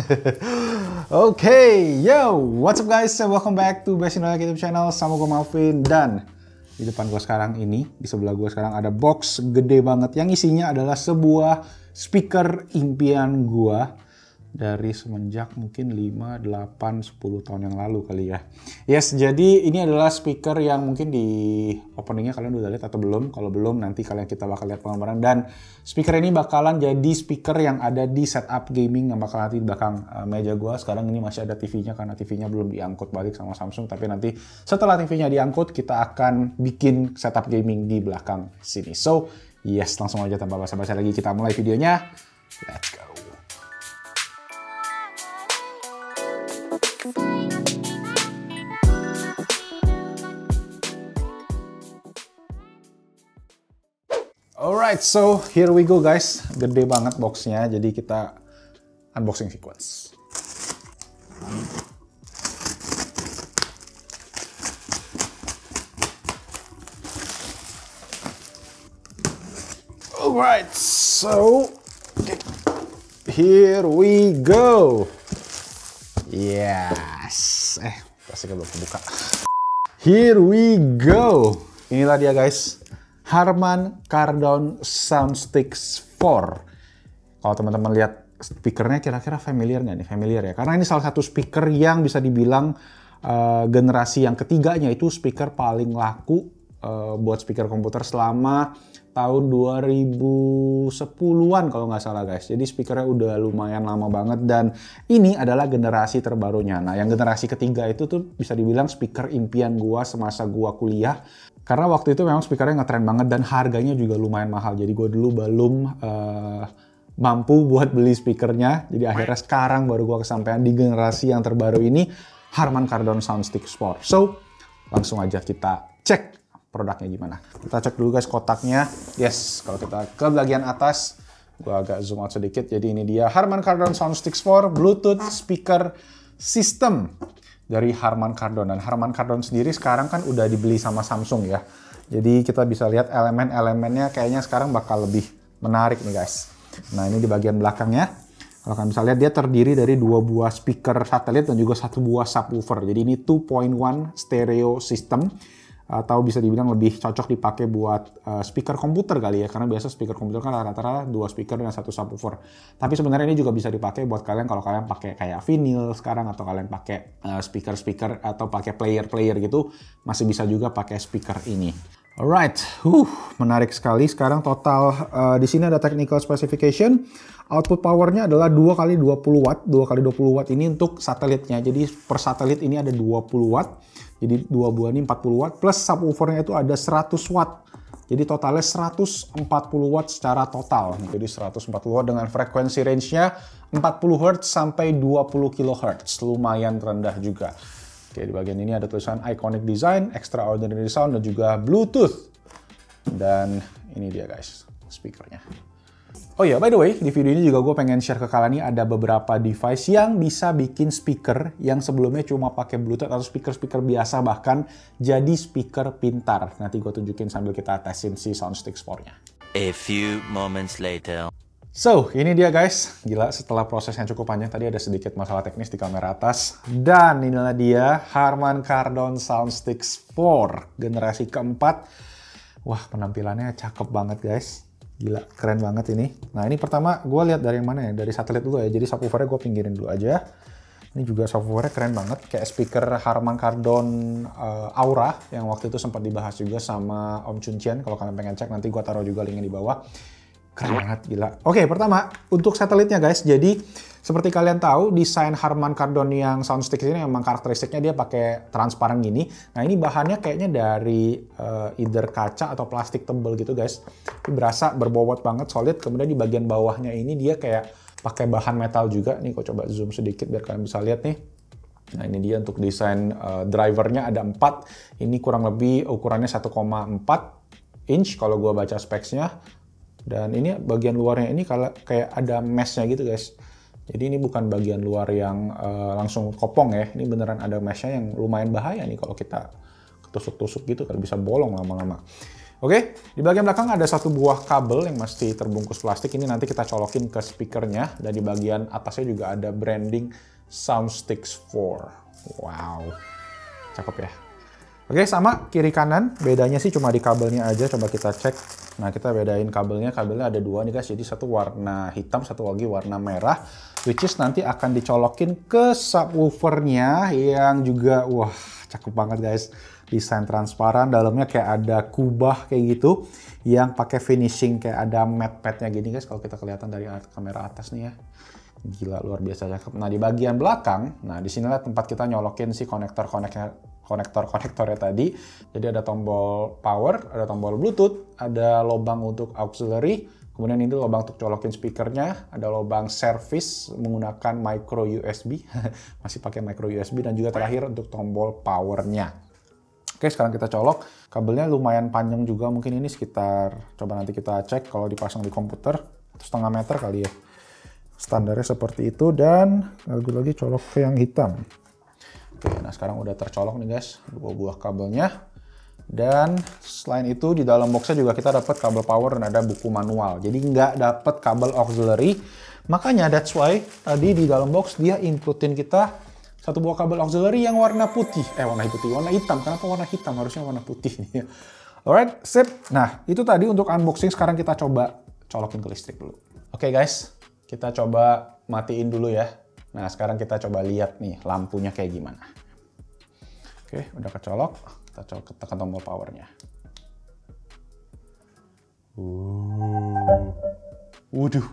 Okay, yo, what's up guys? Welcome back to Best Indonesia YouTube channel. Sama gue Malvin, dan di depan gue sekarang ini, di sebelah gue sekarang ada box gede banget yang isinya adalah sebuah speaker impian gue dari semenjak mungkin 5, 8, 10 tahun yang lalu kali ya. Yes, jadi ini adalah speaker yang mungkin di openingnya kalian udah lihat atau belum. Kalau belum, nanti kita bakal lihat bareng-bareng. Dan speaker ini bakalan jadi speaker yang ada di setup gaming yang bakal nanti di belakang meja gue. Sekarang ini masih ada TV-nya karena TV-nya belum diangkut balik sama Samsung. Tapi nanti setelah TV-nya diangkut, kita akan bikin setup gaming di belakang sini. So, yes, langsung aja tanpa basa-basi lagi kita mulai videonya. Let's go. Alright, so here we go guys. Gede banget boxnya, jadi kita unboxing sequence. Alright, so here we go. Yes. Plastiknya belum kebuka. Here we go. Inilah dia guys. Harman Kardon Soundsticks 4. Kalau teman-teman lihat speakernya kira-kira familiar nggak nih? Familiar ya, karena ini salah satu speaker yang bisa dibilang generasi yang ketiganya itu speaker paling laku buat speaker komputer selama tahun 2010-an kalau nggak salah guys. Jadi speakernya udah lumayan lama banget dan ini adalah generasi terbarunya. Nah, yang generasi ketiga itu tuh bisa dibilang speaker impian gua semasa gua kuliah. Karena waktu itu memang speakernya ngetren banget dan harganya juga lumayan mahal. Jadi gue dulu belum mampu buat beli speakernya. Jadi akhirnya sekarang baru gue kesampaian di generasi yang terbaru ini, Harman Kardon Soundsticks 4. So, langsung aja kita cek produknya gimana. Kita cek dulu guys kotaknya. Yes, kalau kita ke bagian atas, gue agak zoom out sedikit. Jadi ini dia Harman Kardon Soundsticks 4 Bluetooth Speaker System dari Harman Kardon. Dan Harman Kardon sendiri sekarang kan udah dibeli sama Samsung ya. Jadi kita bisa lihat elemen-elemennya kayaknya sekarang bakal lebih menarik nih guys. Nah, ini di bagian belakangnya. Kalau kalian bisa lihat dia terdiri dari 2 buah speaker satelit dan juga 1 buah subwoofer. Jadi ini 2.1 stereo system. Atau bisa dibilang lebih cocok dipakai buat speaker komputer kali ya, karena biasa speaker komputer kan rata-rata 2 speaker dan 1 subwoofer. Tapi sebenarnya ini juga bisa dipakai buat kalian kalau kalian pakai kayak vinyl sekarang, atau kalian pakai speaker atau pakai player gitu, masih bisa juga pakai speaker ini. Alright, menarik sekali. Sekarang total di sini ada technical specification. Output powernya adalah 2 kali 20 watt. 2 kali 20 watt ini untuk satelitnya. Jadi per satelit ini ada 20 watt. Jadi 2 buah ini 40 watt. Plus subwoofernya itu ada 100 watt. Jadi totalnya 140 watt secara total. Jadi 140 watt dengan frekuensi range-nya 40 Hz sampai 20 kHz. Lumayan rendah juga. Oke, di bagian ini ada tulisan Iconic Design, Extraordinary Sound, dan juga Bluetooth. Dan ini dia guys, speakernya. Oh ya, by the way, di video ini juga gue pengen share ke kalian nih ada beberapa device yang bisa bikin speaker yang sebelumnya cuma pakai Bluetooth atau speaker biasa, bahkan jadi speaker pintar. Nanti gue tunjukin sambil kita tesin si Soundsticks 4-nya. A few moments later. So, ini dia guys. Gila, setelah proses yang cukup panjang, tadi ada sedikit masalah teknis di kamera atas. Dan inilah dia Harman Kardon Soundsticks 4 generasi keempat. Wah, penampilannya cakep banget guys. Gila, keren banget ini. Nah, ini pertama gue lihat dari yang mana ya? Dari satelit dulu ya. Jadi subwoofernya gue pinggirin dulu aja. Ini juga subwoofernya keren banget. Kayak speaker Harman Kardon Aura yang waktu itu sempat dibahas juga sama Om Chun Chien. Kalau kalian pengen cek, nanti gue taruh juga linknya di bawah. Keren banget, gila. Oke, pertama untuk satelitnya guys. Jadi seperti kalian tahu, desain Harman Kardon yang Soundsticks ini memang karakteristiknya dia pakai transparan gini. Nah, ini bahannya kayaknya dari either kaca atau plastik tebel gitu guys. Ini berasa berbobot banget, solid. Kemudian di bagian bawahnya ini dia kayak pakai bahan metal juga. Nih, kok coba zoom sedikit biar kalian bisa lihat nih. Nah, ini dia untuk desain drivernya ada 4. Ini kurang lebih ukurannya 1,4 inch kalau gua baca specsnya. Dan ini bagian luarnya ini kayak ada meshnya gitu guys. Jadi ini bukan bagian luar yang langsung kopong ya. Ini beneran ada meshnya yang lumayan bahaya nih kalau kita ketusuk-tusuk gitu kan, bisa bolong lama-lama. Oke, di bagian belakang ada satu buah kabel yang masih terbungkus plastik. Ini nanti kita colokin ke speakernya. Dan di bagian atasnya juga ada branding Soundsticks 4. Wow, cakep ya. Oke, sama kiri kanan. Bedanya sih cuma di kabelnya aja. Coba kita cek. Nah, kita bedain kabelnya. Kabelnya ada dua nih guys. Jadi satu warna hitam, satu lagi warna merah. Which is nanti akan dicolokin ke subwoofernya yang juga, wah, cakep banget guys. Desain transparan, dalamnya kayak ada kubah kayak gitu yang pakai finishing kayak ada matte pad-nya gini guys, kalau kita kelihatan dari kamera atas nih ya. Gila, luar biasa cakep. Nah, di bagian belakang, nah di sinilah tempat kita nyolokin si konektor-konektornya tadi. Jadi ada tombol power, ada tombol Bluetooth, ada lubang untuk auxiliary, kemudian ini lubang untuk colokin speakernya, ada lubang service menggunakan micro USB, masih pakai micro USB, dan juga terakhir untuk tombol powernya. Oke, sekarang kita colok. Kabelnya lumayan panjang juga, mungkin ini sekitar, coba nanti kita cek kalau dipasang di komputer, 1,5 meter kali ya. Standarnya seperti itu, dan lagi colok ke yang hitam. Oke, nah sekarang udah tercolok nih guys, dua buah kabelnya. Dan selain itu di dalam boxnya juga kita dapat kabel power dan ada buku manual. Jadi nggak dapat kabel auxiliary. Makanya that's why tadi di dalam box dia includein kita satu buah kabel auxiliary yang warna putih. Warna hitam. Kenapa warna hitam? Harusnya warna putih nih. Alright, sip. Nah, itu tadi untuk unboxing. Sekarang kita coba colokin ke listrik dulu. Oke guys, kita coba matiin dulu ya. Nah, sekarang kita coba lihat nih lampunya kayak gimana. Oke, udah kecolok. Kita tekan tombol powernya. Waduh.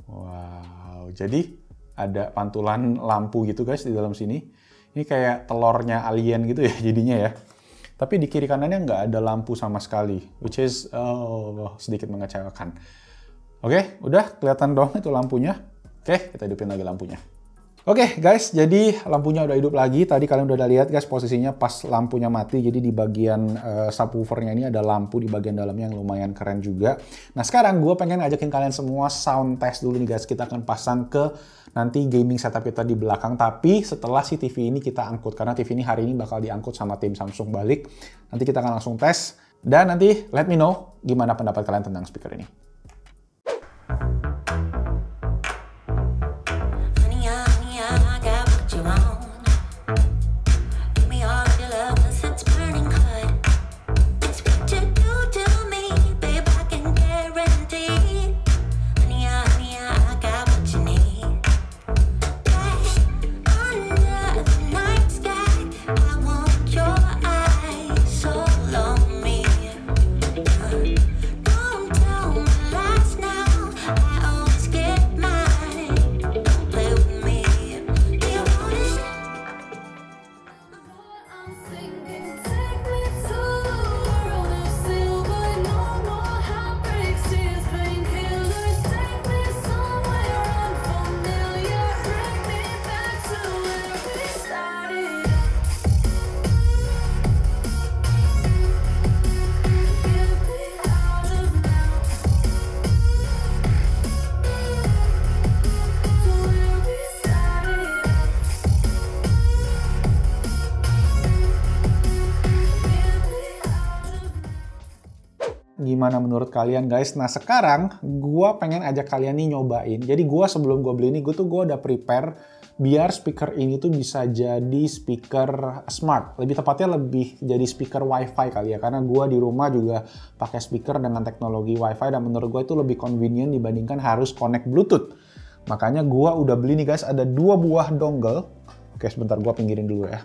Wow, jadi ada pantulan lampu gitu guys di dalam sini. Ini kayak telurnya alien gitu ya jadinya ya. Tapi di kiri kanannya nggak ada lampu sama sekali, which is sedikit mengecewakan. Oke, udah kelihatan dong itu lampunya. Oke, kita hidupin lagi lampunya. Oke guys, jadi lampunya udah hidup lagi. Tadi kalian udah lihat guys posisinya pas lampunya mati. Jadi di bagian subwoofernya ini ada lampu di bagian dalamnya yang lumayan keren juga. Nah sekarang gue pengen ngajakin kalian semua sound test dulu nih guys. Kita akan pasang ke nanti gaming setup kita di belakang. Tapi setelah si TV ini kita angkut. Karena TV ini hari ini bakal diangkut sama tim Samsung balik. Nanti kita akan langsung tes. Dan nanti let me know gimana pendapat kalian tentang speaker ini. Gimana menurut kalian guys? Nah sekarang gue pengen ajak kalian nih nyobain. Jadi gue sebelum gue beli ini, gue udah prepare biar speaker ini tuh bisa jadi speaker smart. Lebih tepatnya lebih jadi speaker wifi kali ya. Karena gue di rumah juga pakai speaker dengan teknologi wifi dan menurut gue itu lebih convenient dibandingkan harus connect Bluetooth. Makanya gue udah beli nih guys, ada 2 buah dongle. Oke sebentar gue pinggirin dulu ya.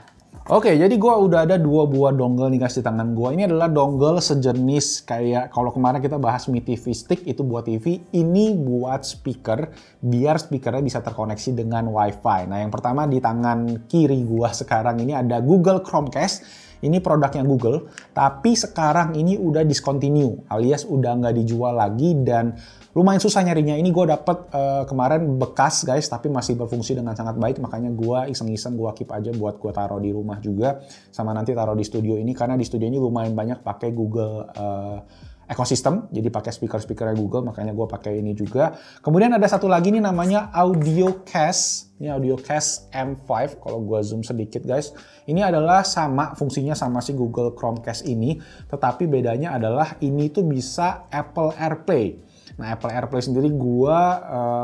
Oke, jadi gue udah ada 2 buah dongle nih guys di tangan gue. Ini adalah dongle sejenis kayak kalau kemarin kita bahas Mi TV Stick itu buat TV. Ini buat speaker, biar speakernya bisa terkoneksi dengan Wi-Fi. Nah, yang pertama di tangan kiri gue sekarang ini ada Google Chromecast. Ini produknya Google, tapi sekarang ini udah discontinue, alias udah nggak dijual lagi dan lumayan susah nyarinya. Ini gue dapet kemarin bekas guys, tapi masih berfungsi dengan sangat baik. Makanya gue iseng-iseng gue keep aja buat gue taruh di rumah juga. Sama nanti taruh di studio ini, karena di studio ini lumayan banyak pakai Google ekosistem, jadi pakai speaker-speakernya Google, makanya gue pakai ini juga. Kemudian ada satu lagi nih namanya AudioCast. Ini AudioCast M5, kalau gue zoom sedikit guys. Ini adalah sama, fungsinya sama si Google Chromecast ini, tetapi bedanya adalah ini tuh bisa Apple AirPlay. Nah, Apple AirPlay sendiri gue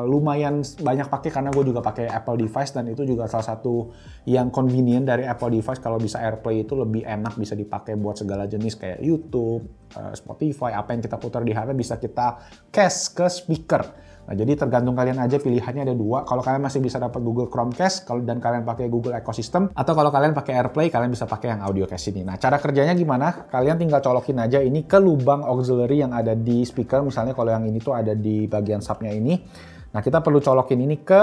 lumayan banyak pakai karena gue juga pakai Apple device, dan itu juga salah satu yang convenient dari Apple device. Kalau bisa AirPlay itu lebih enak, bisa dipakai buat segala jenis kayak YouTube, Spotify, apa yang kita putar di HP bisa kita cast ke speaker. Nah, jadi tergantung kalian aja, pilihannya ada dua. Kalau kalian masih bisa dapat Google Chromecast, dan kalian pakai Google Ecosystem, atau kalau kalian pakai AirPlay, kalian bisa pakai yang AudioCast ini. Nah, cara kerjanya gimana? Kalian tinggal colokin aja ini ke lubang auxiliary yang ada di speaker. Misalnya kalau yang ini tuh ada di bagian subnya ini. Nah, kita perlu colokin ini ke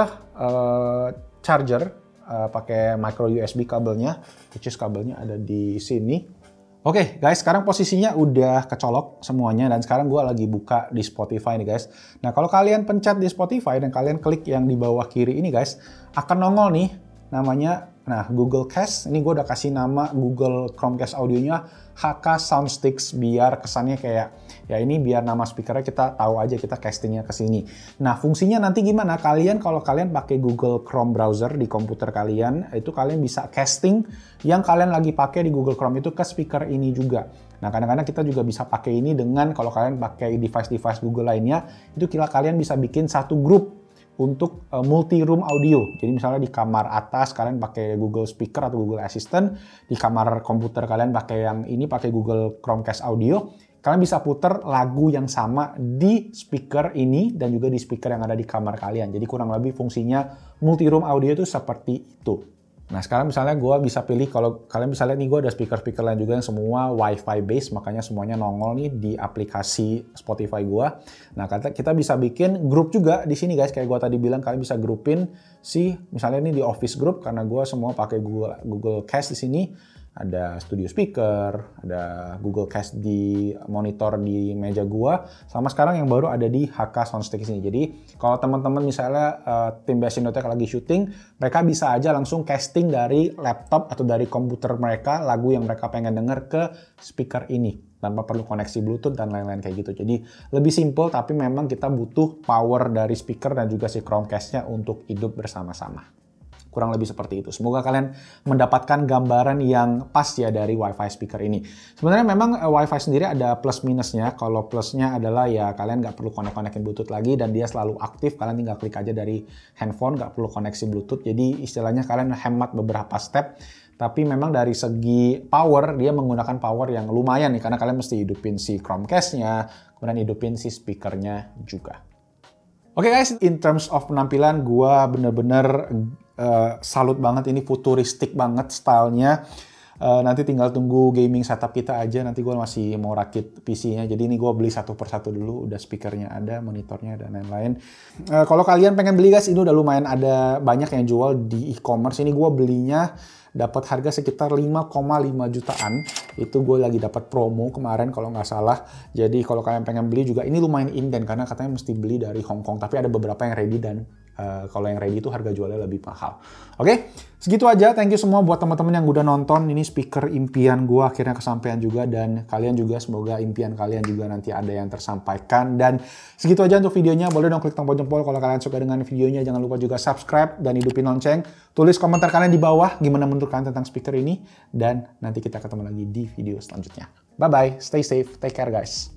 charger, pakai micro USB kabelnya, which is kabelnya ada di sini. Oke guys, sekarang posisinya udah kecolok semuanya, dan sekarang gue lagi buka di Spotify nih guys. Nah, kalau kalian pencet di Spotify dan kalian klik yang di bawah kiri ini guys, akan nongol nih namanya, nah, Google Cast. Ini gue udah kasih nama Google Chromecast audionya HK Soundsticks, biar kesannya kayak, ya ini biar nama speakernya kita tahu aja kita castingnya ke sini. Nah, fungsinya nanti gimana? Kalau kalian pakai Google Chrome browser di komputer kalian, itu kalian bisa casting yang kalian lagi pakai di Google Chrome itu ke speaker ini juga. Nah, kadang-kadang kita juga bisa pakai ini dengan, kalau kalian pakai device-device Google lainnya, itu kalian bisa bikin satu grup untuk multi-room audio. Jadi misalnya di kamar atas kalian pakai Google Speaker atau Google Assistant, di kamar komputer kalian pakai yang ini, pakai Google Chromecast Audio, kalian bisa puter lagu yang sama di speaker ini dan juga di speaker yang ada di kamar kalian. Jadi kurang lebih fungsinya multi-room audio itu seperti itu. Nah, sekarang misalnya gue bisa pilih, kalau kalian bisa lihat nih, gue ada speaker-speaker lain juga yang semua Wi-Fi based, makanya semuanya nongol nih di aplikasi Spotify gue. Nah, kita bisa bikin grup juga di sini guys, kayak gue tadi bilang, kalian bisa grupin misalnya ini di Office Group, karena gue semua pakai Google Cast di sini. Ada studio speaker, ada Google Cast di monitor di meja gua, sama sekarang yang baru ada di HK Soundsticks ini. Jadi kalau teman-teman misalnya tim Basindotech lagi syuting, mereka bisa aja langsung casting dari laptop atau dari komputer mereka lagu yang mereka pengen denger ke speaker ini tanpa perlu koneksi Bluetooth dan lain-lain kayak gitu. Jadi lebih simple, tapi memang kita butuh power dari speaker dan juga si Chromecast-nya untuk hidup bersama-sama. Kurang lebih seperti itu. Semoga kalian mendapatkan gambaran yang pas ya dari Wi-Fi speaker ini. Sebenarnya memang Wi-Fi sendiri ada plus minusnya. Kalau plusnya adalah ya kalian nggak perlu konek-konekin Bluetooth lagi dan dia selalu aktif. Kalian tinggal klik aja dari handphone, nggak perlu koneksi Bluetooth. Jadi istilahnya kalian hemat beberapa step. Tapi memang dari segi power, dia menggunakan power yang lumayan nih, karena kalian mesti hidupin si Chromecast-nya, kemudian hidupin si speakernya juga. Oke guys, in terms of penampilan, gua bener-bener salut banget, ini futuristik banget stylenya. Nanti tinggal tunggu gaming setup kita aja, nanti gue masih mau rakit PC-nya. Jadi ini gue beli satu persatu dulu, udah speakernya ada, monitornya dan lain-lain. Kalau kalian pengen beli guys, ini udah lumayan ada banyak yang jual di e-commerce. Ini gue belinya dapat harga sekitar 5,5 jutaan. Itu gue lagi dapat promo kemarin kalau nggak salah. Jadi kalau kalian pengen beli juga, ini lumayan inden karena katanya mesti beli dari Hong Kong. Tapi ada beberapa yang ready dan kalau yang ready itu harga jualnya lebih mahal. Oke, segitu aja. Thank you semua buat teman-teman yang udah nonton. Ini speaker impian gue akhirnya kesampaian juga, dan kalian juga semoga impian kalian juga nanti ada yang tersampaikan. Dan segitu aja untuk videonya. Boleh dong klik tombol jempol kalau kalian suka dengan videonya. Jangan lupa juga subscribe dan hidupin lonceng. Tulis komentar kalian di bawah gimana menurut kalian tentang speaker ini, dan nanti kita ketemu lagi di video selanjutnya. Bye bye, stay safe, take care guys.